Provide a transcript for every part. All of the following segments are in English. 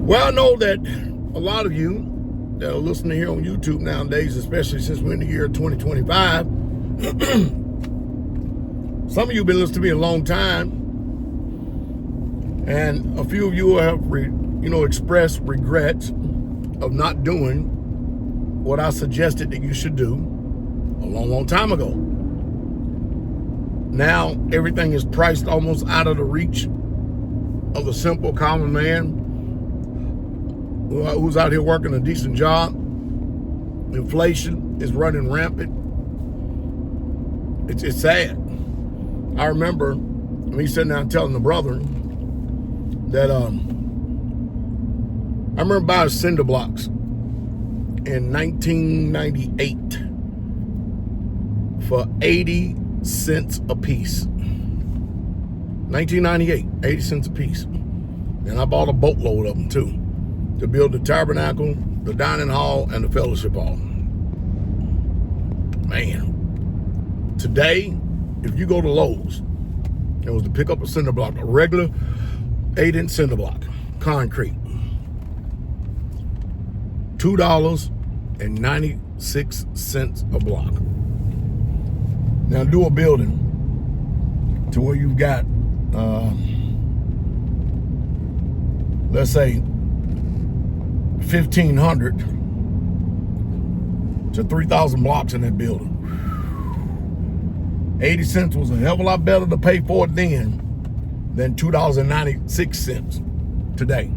Well, I know that a lot of you that are listening here on YouTube nowadays, especially since we're in the year 2025, some of you have been listening to me a long time, and a few of you have, expressed regrets of not doing what I suggested that you should do a long, long time ago. Now, everything is priced almost out of the reach of the simple, common man who's out here working a decent job. Inflation is running rampant. It's sad. I remember me sitting down telling the brother that I remember buying cinder blocks in 1998 for 80 cents a piece. 1998, 80 cents a piece. And I bought a boatload of them too, to build the tabernacle, the dining hall, and the fellowship hall. Man, today, if you go to Lowe's, it was to pick up a cinder block, a regular 8-inch cinder block, concrete, $2.96 a block. Now do a building to where you've got, let's say, 1,500 to 3,000 blocks in that building. 80 cents was a hell of a lot better to pay for it then than $2.96 today.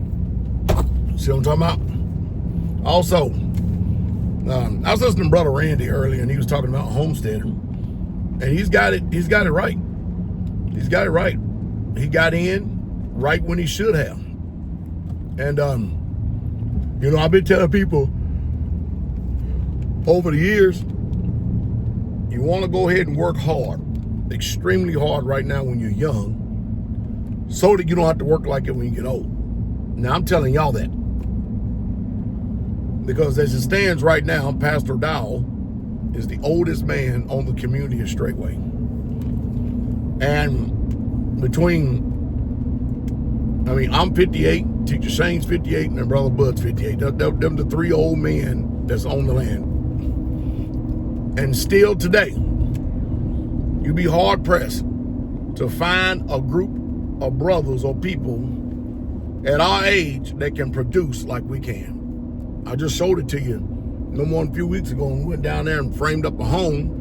See what I'm talking about? Also, I was listening to Brother Randy earlier, and he was talking about homesteading, and he's got it right. He's got it right. He got in right when he should have. And I've been telling people over the years, you want to go ahead and work hard, extremely hard right now when you're young, so that you don't have to work like it when you get old. Now, I'm telling y'all that, because as it stands right now, Pastor Dowell is the oldest man on the community of Straitway. And I'm 58, Teacher Shane's 58, and then Brother Bud's 58. Them the three old men that's on the land. And still today, you'd be hard-pressed to find a group of brothers or people at our age that can produce like we can. I just showed it to you no more than a few weeks ago, and we went down there and framed up a home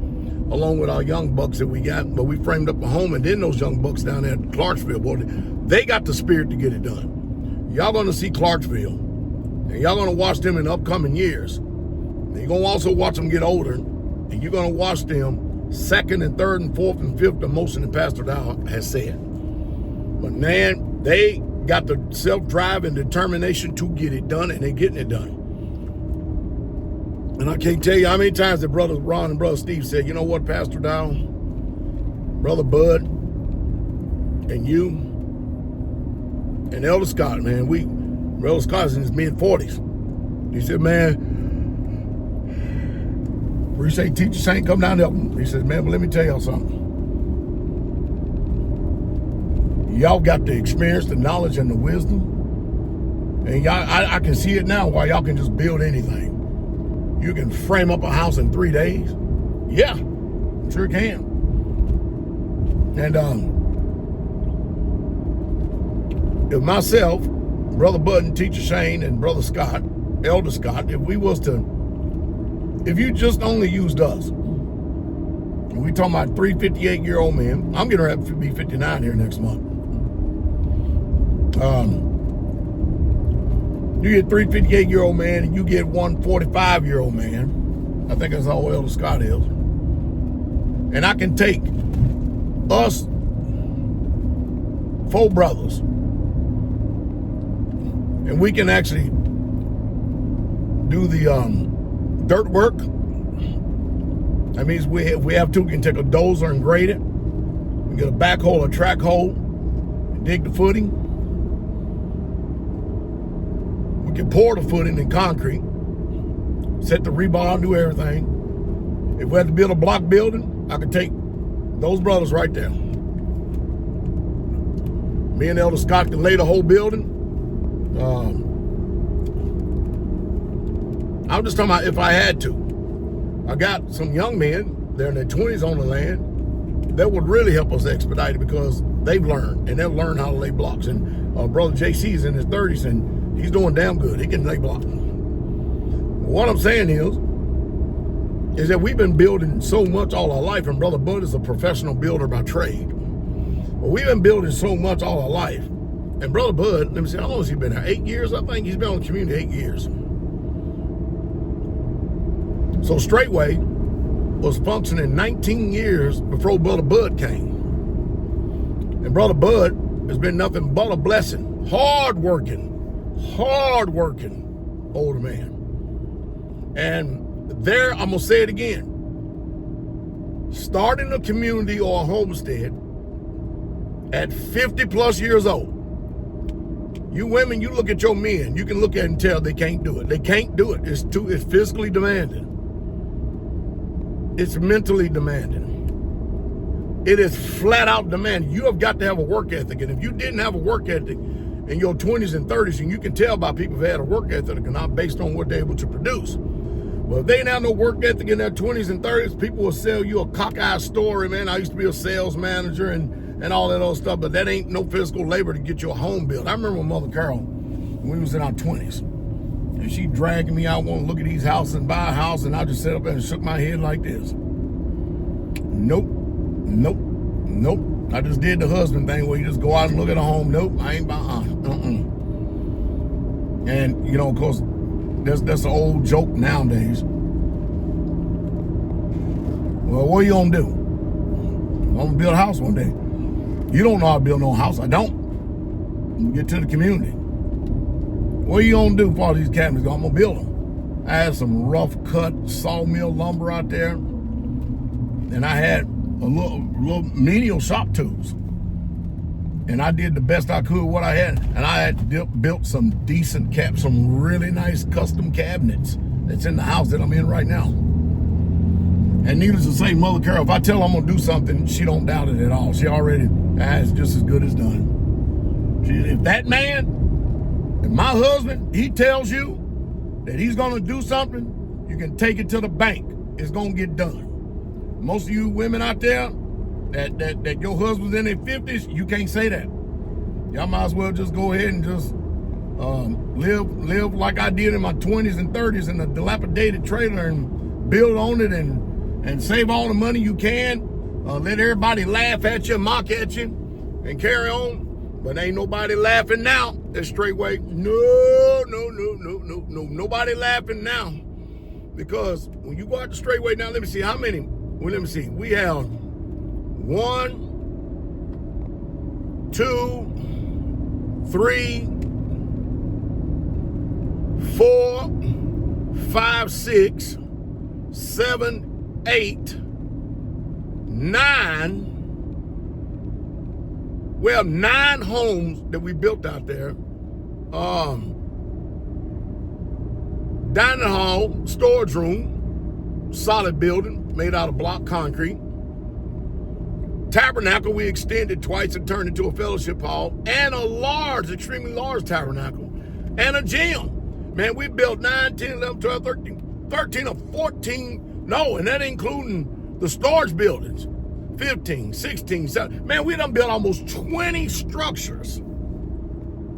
along with our young bucks that we got. But we framed up a home, and then those young bucks down there at Clarksville, boy, they got the spirit to get it done. Y'all gonna see Clarksville, and y'all gonna watch them in the upcoming years. And you're gonna also watch them get older, and you're gonna watch them second and third and fourth and fifth the motion that Pastor Dowell has said. But man, they got the self-drive and determination to get it done, and they're getting it done. And I can't tell you how many times that Brother Ron and Brother Steve said, you know what, Pastor Dowell, Brother Bud, and you, and Elder Scott, man, Elder Scott is in his mid-40s. He said, man, appreciate Teacher Shane, come down there. He said, man, but let me tell y'all something. Y'all got the experience, the knowledge, and the wisdom. And y'all, I can see it now why y'all can just build anything. You can frame up a house in 3 days. Yeah, sure can. And if myself, Brother Bud, and Teacher Shane, and Brother Scott, Elder Scott, if you just only used us, and we talking about 3 58-year-old men, I'm getting ready to be 59 here next month. You get 3 58-year-old man, and you get 1 45-year-old man. I think that's how Elder Scott is. And I can take us 4 brothers, and we can actually do the dirt work. That means we have to, we can take a dozer and grade it. We get a backhoe, a track hole, and dig the footing. We can pour the footing in concrete, set the rebar, do everything. If we had to build a block building, I could take those brothers right there. Me and Elder Scott can lay the whole building. I'm just talking about if I had to. I got some young men, they're in their 20s on the land, that would really help us expedite it because they've learned, and they've learned how to lay blocks. And Brother JC is in his 30s, and he's doing damn good. He can lay blocks. What I'm saying is that we've been building so much all our life, and Brother Bud is a professional builder by trade. But we've been building so much all our life. And Brother Bud, let me see, how long has he been here? 8 years, I think. He's been on the community 8 years. So Straitway was functioning 19 years before Brother Bud came. And Brother Bud has been nothing but a blessing. Hard-working older man. And there, I'm going to say it again. Starting a community or a homestead at 50 plus years old. You women, you look at your men, you can look at it and tell they can't do it. They can't do it. It's physically demanding. It's mentally demanding. It is flat out demanding. You have got to have a work ethic. And if you didn't have a work ethic in your 20s and 30s, and you can tell by people who had a work ethic and not based on what they're able to produce. Well, if they didn't have no work ethic in their 20s and 30s, people will sell you a cockeyed story, man. I used to be a sales manager and all that other stuff, but that ain't no physical labor to get you a home built. I remember Mother Carol, when we was in our 20s, and she dragging me out, wanting to look at these houses and buy a house, and I just sat up there and shook my head like this. Nope. I just did the husband thing where you just go out and look at a home. Nope, I ain't buying. And, you know, of course, that's an old joke nowadays. Well, what are you gonna do? I'm gonna build a house one day. You don't know how to build no house. I don't. You get to the community. What are you gonna do for all these cabinets? I'm gonna build them. I had some rough cut sawmill lumber out there, and I had a little menial shop tools. And I did the best I could with what I had. And I had built some decent some really nice custom cabinets that's in the house that I'm in right now. And needless to say, Mother Carol, if I tell her I'm gonna do something, she don't doubt it at all. She already has just as good as done. If that man, if my husband, he tells you that he's gonna do something, you can take it to the bank. It's gonna get done. Most of you women out there that your husband's in their 50s, you can't say that. Y'all might as well just go ahead and just live like I did in my 20s and 30s in a dilapidated trailer and build on it and save all the money you can. Let everybody laugh at you, mock at you, and carry on. But ain't nobody laughing now at Straitway. No. Nobody laughing now. Because when you go out to Straitway now, let me see how many. Well, let me see. We have 1, 2, 3, 4, 5, 6, 7, 8, 9. Well, 9 homes that we built out there. Dining hall, storage room, solid building made out of block concrete. Tabernacle we extended twice and turned into a fellowship hall, and a large, extremely large tabernacle, and a gym. Man, we built 9, 10, 11, 12, 13 or 14, no, and that including the storage buildings, 15, 16, 17. Man, we done built almost 20 structures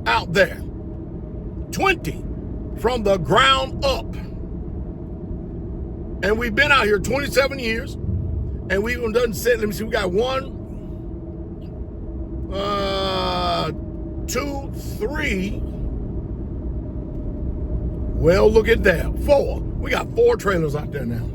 out there. 20 from the ground up. And we've been out here 27 years. And we even done said, let me see, we got 1, 2, 3. Well, look at that. 4. We got 4 trailers out there now.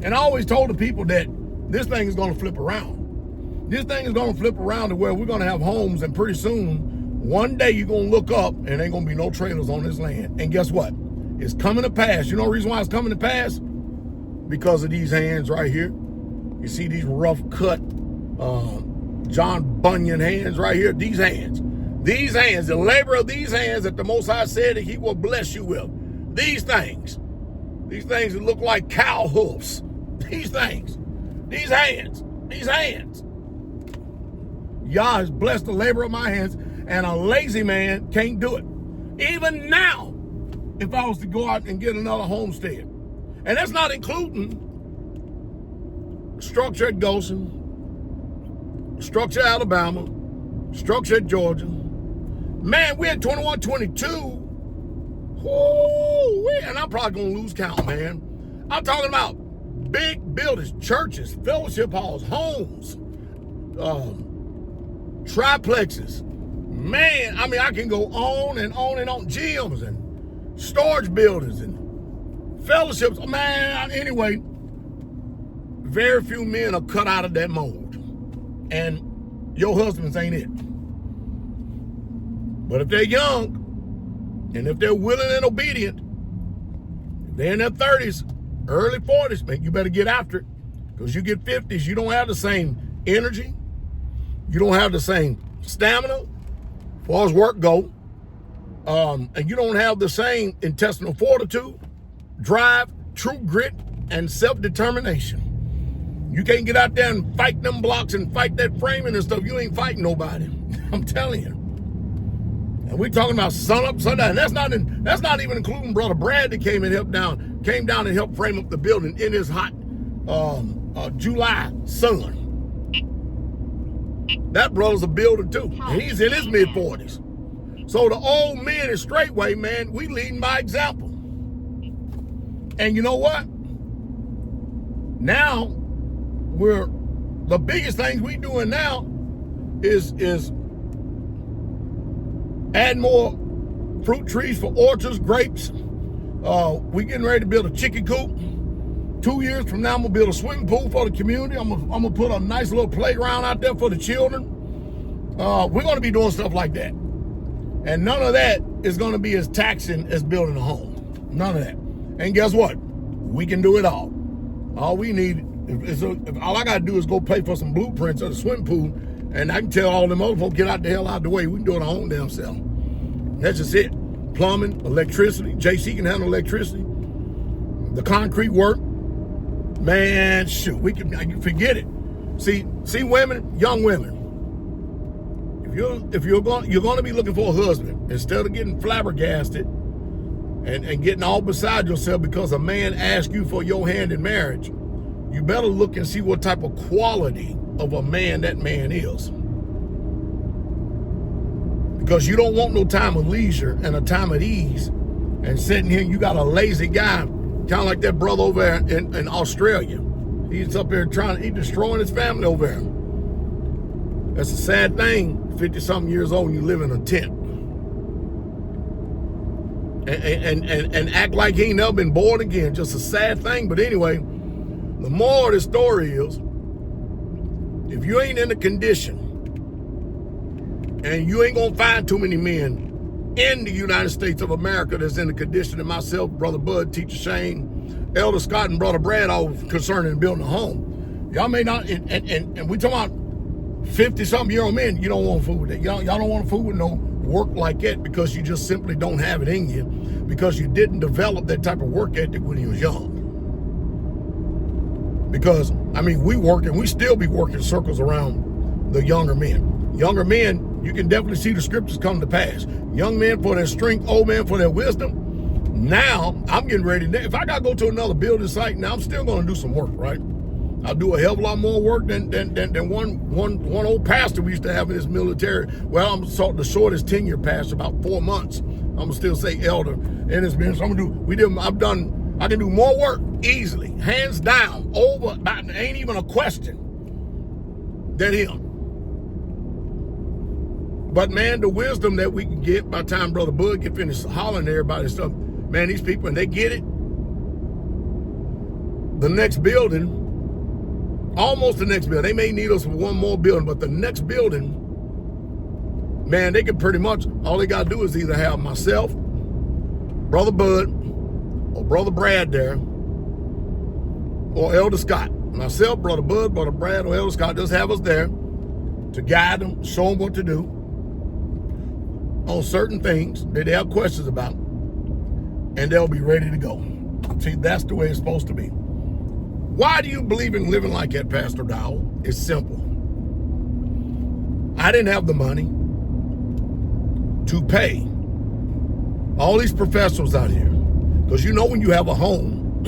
And I always told the people that this thing is going to flip around. This thing is going to flip around to where we're going to have homes, and pretty soon, one day you're going to look up and ain't going to be no trailers on this land. And guess what? It's coming to pass. You know the reason why it's coming to pass? Because of these hands right here. You see these rough cut John Bunyan hands right here? These hands, the labor of these hands that the Most High said that he will bless you with. These things that look like cow hoofs. These hands. Yah has blessed the labor of my hands, and a lazy man can't do it. Even now, if I was to go out and get another homestead. And that's not including structure at Goshen, structure Alabama, structure at Georgia. Man, we're at 21, 22. And I'm probably going to lose count, man. I'm talking about big buildings, churches, fellowship halls, homes, triplexes. Man, I mean, I can go on and on and on. Gyms and storage buildings and fellowships. Man, anyway, very few men are cut out of that mold. And your husbands ain't it. But if they're young, and if they're willing and obedient, if they're in their 30s, early 40s, man, you better get after it. Because you get 50s, you don't have the same energy. You don't have the same stamina as far as work go. And you don't have the same intestinal fortitude, drive, true grit, and self-determination. You can't get out there and fight them blocks and fight that framing and stuff. You ain't fighting nobody. I'm telling you. And we're talking about sun up, sun down. That's not even including Brother Brad that came down and helped frame up the building in his hot July sun. That brother's a builder too. And he's in his mid-40s. So the old men in Straitway, man, we leading by example. And you know what? Now, the biggest things we doing now is add more fruit trees for orchards, grapes. We getting ready to build a chicken coop. 2 years from now, I'm gonna build a swimming pool for the community. I'm gonna put a nice little playground out there for the children. We're gonna be doing stuff like that. And none of that is gonna be as taxing as building a home. None of that. And guess what? We can do it all. All we need is all I gotta do is go pay for some blueprints of the swimming pool, and I can tell all them other folks, get out the hell out the way. We can do it our own damn self. That's just it. Plumbing, electricity. JC can handle electricity. The concrete work. Man, shoot, you can forget it. See, women, young women. If you're going to be looking for a husband, instead of getting flabbergasted and getting all beside yourself because a man asked you for your hand in marriage, you better look and see what type of quality of a man that man is. Because you don't want no time of leisure and a time of ease and sitting here and you got a lazy guy, kind of like that brother over there in Australia. He's up there he's destroying his family over there. That's a sad thing, 50-something years old, and you live in a tent. And act like he ain't never been born again. Just a sad thing. But anyway, the moral of the story is, if you ain't in the condition, and you ain't gonna find too many men in the United States of America that's in the condition that myself, Brother Bud, Teacher Shane, Elder Scott, and Brother Brad all concerning building a home. Y'all may not, and we talking about 50-something-year-old men, you don't want to fool with that. Y'all don't want to fool with no work like that because you just simply don't have it in you because you didn't develop that type of work ethic when you was young. Because, I mean, we work and we still be working circles around the younger men. Younger men, you can definitely see the scriptures come to pass. Young men for their strength, old men for their wisdom. Now, I'm getting ready. If I got to go to another building site, now I'm still going to do some work, right? I'll do a hell of a lot more work than one old pastor we used to have in this military. Well, I'm the shortest tenure pastor, about 4 months. I'm gonna still say elder in his ministry. I can do more work easily, hands down, ain't even a question, than him. But man, the wisdom that we can get by the time Brother Bud get finished hollering at everybody and stuff, man, these people, and they get it, the next building, almost the next building. They may need us for one more building, but the next building, man, they can pretty much, all they got to do is either have myself, Brother Bud, or Brother Brad there, or Elder Scott. Myself, Brother Bud, Brother Brad, or Elder Scott, just have us there to guide them, show them what to do on certain things that they have questions about, and they'll be ready to go. See, that's the way it's supposed to be. Why do you believe in living like that, Pastor Dowell? It's simple. I didn't have the money to pay all these professionals out here, because you know when you have a home,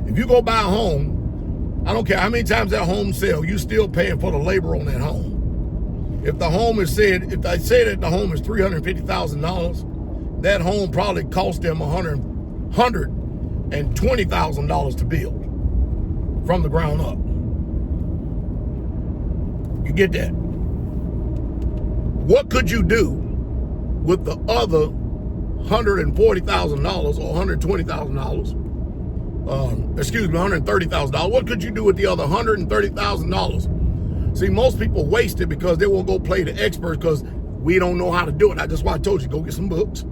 if you go buy a home, I don't care how many times that home sells, you still paying for the labor on that home. If the home is said, if they say that the home is $350,000, that home probably cost them $120,000 to build from the ground up. You get that? What could you do with the other $140,000 or $120,000? Excuse me, $130,000. What could you do with the other $130,000? See, most people waste it because they won't go play the experts because we don't know how to do it. That's why I told you, go get some books.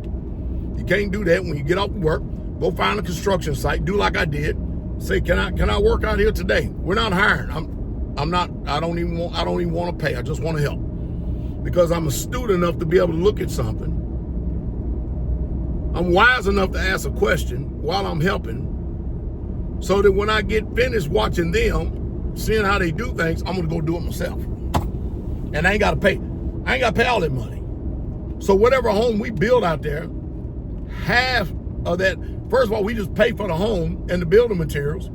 You can't do that when you get off work. Go find a construction site. Do like I did. Say, can I work out here today? We're not hiring. I don't even want to pay. I just want to help. Because I'm astute enough to be able to look at something. I'm wise enough to ask a question while I'm helping, so that when I get finished watching them, seeing how they do things, I'm going to go do it myself. And I ain't got to pay. I ain't got to pay all that money. So whatever home we build out there, half of that, first of all, we just pay for the home and the building materials.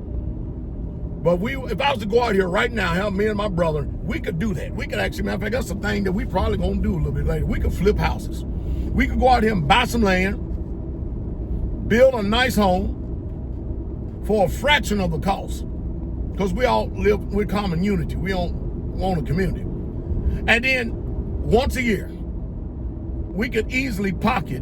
But if I was to go out here right now, help me and my brother, we could do that. We could actually, matter of fact, that's a thing that we probably going to do a little bit later. We could flip houses. We could go out here and buy some land, build a nice home for a fraction of the cost. Because we all live with common unity. We don't own a community. And then once a year, we could easily pocket,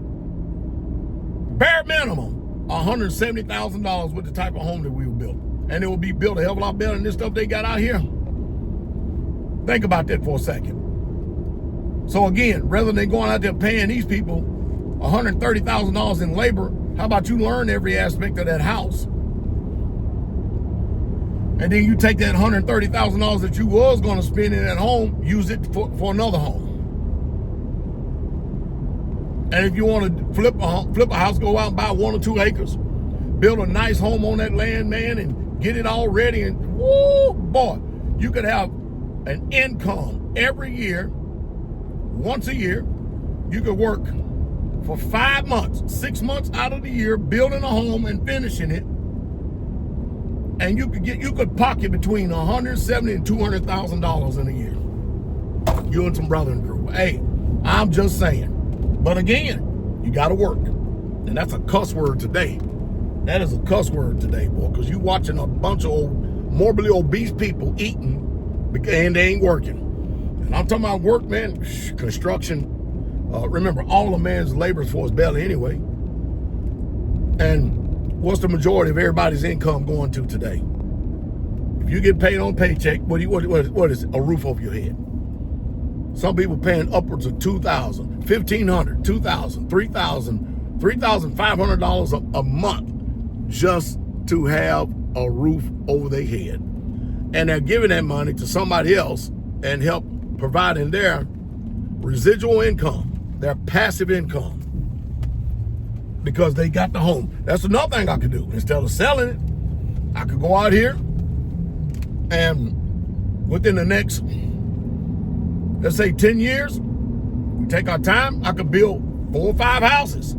bare minimum, $170,000 with the type of home that we will build. And it will be built a hell of a lot better than this stuff they got out here. Think about that for a second. So again, rather than going out there paying these people $130,000 in labor, how about you learn every aspect of that house? And then you take that $130,000 that you was going to spend in that home, use it for another home. And if you want to flip a house, go out and buy 1 or 2 acres, build a nice home on that land, man, and get it all ready. And woo, boy, you could have an income every year, once a year. You could work for 5 months, 6 months out of the year, building a home and finishing it. And you could pocket between $170,000 and $200,000 in a year. You and some brother and crew. Hey, I'm just saying. But again, you got to work. And that's a cuss word today. That is a cuss word today, boy, because you watching a bunch of morbidly obese people eating and they ain't working. And I'm talking about work, man, construction. Remember, all a man's labor is for his belly anyway. And what's the majority of everybody's income going to today? If you get paid on paycheck, what is it? A roof over your head. Some people paying upwards of $2,000, $1,500, $2,000, $3,000, $3,500 a month just to have a roof over their head. And they're giving that money to somebody else and help providing their residual income, their passive income, because they got the home. That's another thing I could do. Instead of selling it, I could go out here and within the next, let's say 10 years, we take our time, I could build 4 or 5 houses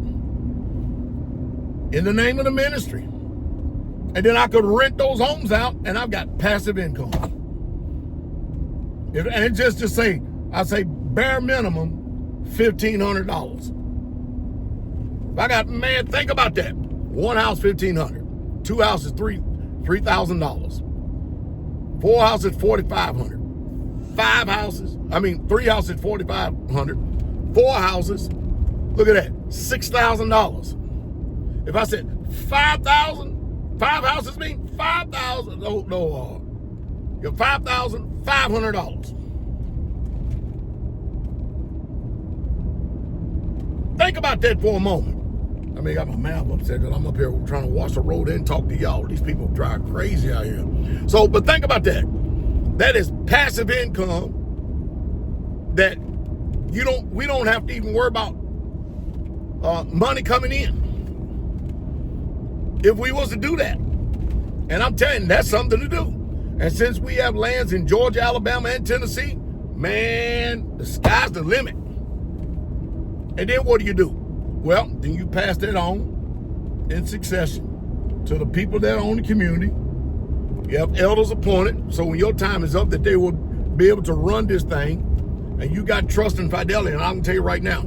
in the name of the ministry. And then I could rent those homes out and I've got passive income. And just to say, I say bare minimum $1,500. If I got, man, think about that. 1 house, $1,500. 2 houses, $3,000. 4 houses, $4,500. 3 houses, $4,500. 4 houses, look at that, $6,000. If I said 5,000, 5 houses mean 5,000. You're $5,500. Think about that for a moment. I mean, I got my mouth upset because I'm up here trying to watch the road and talk to y'all. These people drive crazy out here. So, but think about that. That is passive income that we don't have to even worry about money coming in. If we was to do that. And I'm telling you, that's something to do. And since we have lands in Georgia, Alabama, and Tennessee, man, the sky's the limit. And then what do? Well, then you pass that on in succession to the people that own the community. You have elders appointed, so when your time is up, that they will be able to run this thing, and you got trust and fidelity. And I can tell you right now,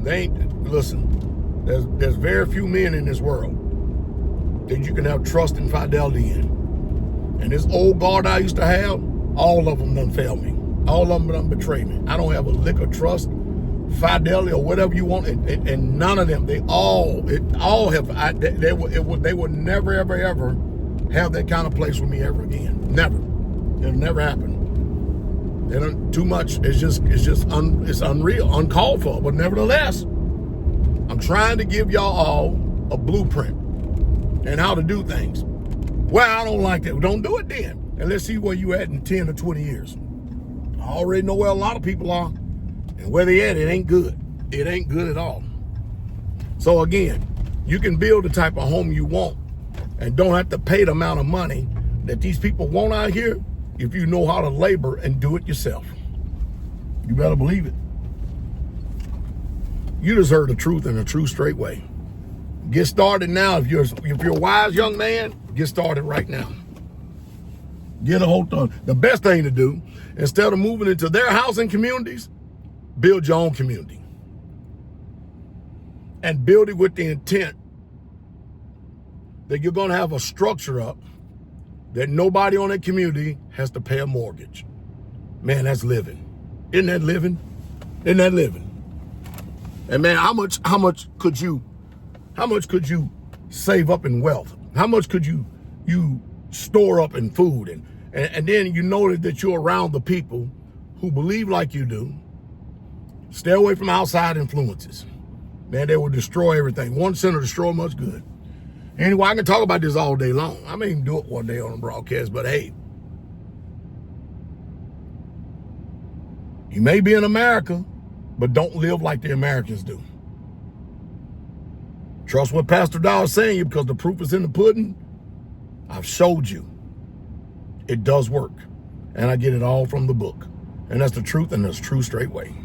there's very few men in this world that you can have trust and fidelity in. And this old guard I used to have, all of them done failed me. All of them done betrayed me. I don't have a lick of trust, fidelity, or whatever you want, and none of them. They all have. They would never, ever have that kind of place with me ever again. Never. It'll never happen. They don't too much. It's unreal, uncalled for. But nevertheless, I'm trying to give y'all all a blueprint and how to do things. Well, I don't like that. Don't do it then. And let's see where you at in 10 or 20 years. I already know where a lot of people are, and where they at, it ain't good. It ain't good at all. So again, you can build the type of home you want and don't have to pay the amount of money that these people want out here if you know how to labor and do it yourself. You better believe it. You just heard the truth in a true straight way. Get started now. If you're a wise young man, get started right now. Get a hold on. The best thing to do, instead of moving into their housing communities, build your own community. And build it with the intent that you're going to have a structure up that nobody on that community has to pay a mortgage. Man, that's living. Isn't that living? Isn't that living? And man, how much could you save up in wealth? How much could you store up in food? And then you know that you're around the people who believe like you do. Stay away from outside influences. Man, they will destroy everything. One sin will destroy much good. Anyway, I can talk about this all day long. I may even do it one day on a broadcast, but hey, you may be in America, but don't live like the Americans do. Trust what Pastor Dowell is saying, because the proof is in the pudding. I've showed you. It does work. And I get it all from the book. And that's the truth, and that's true Straitway.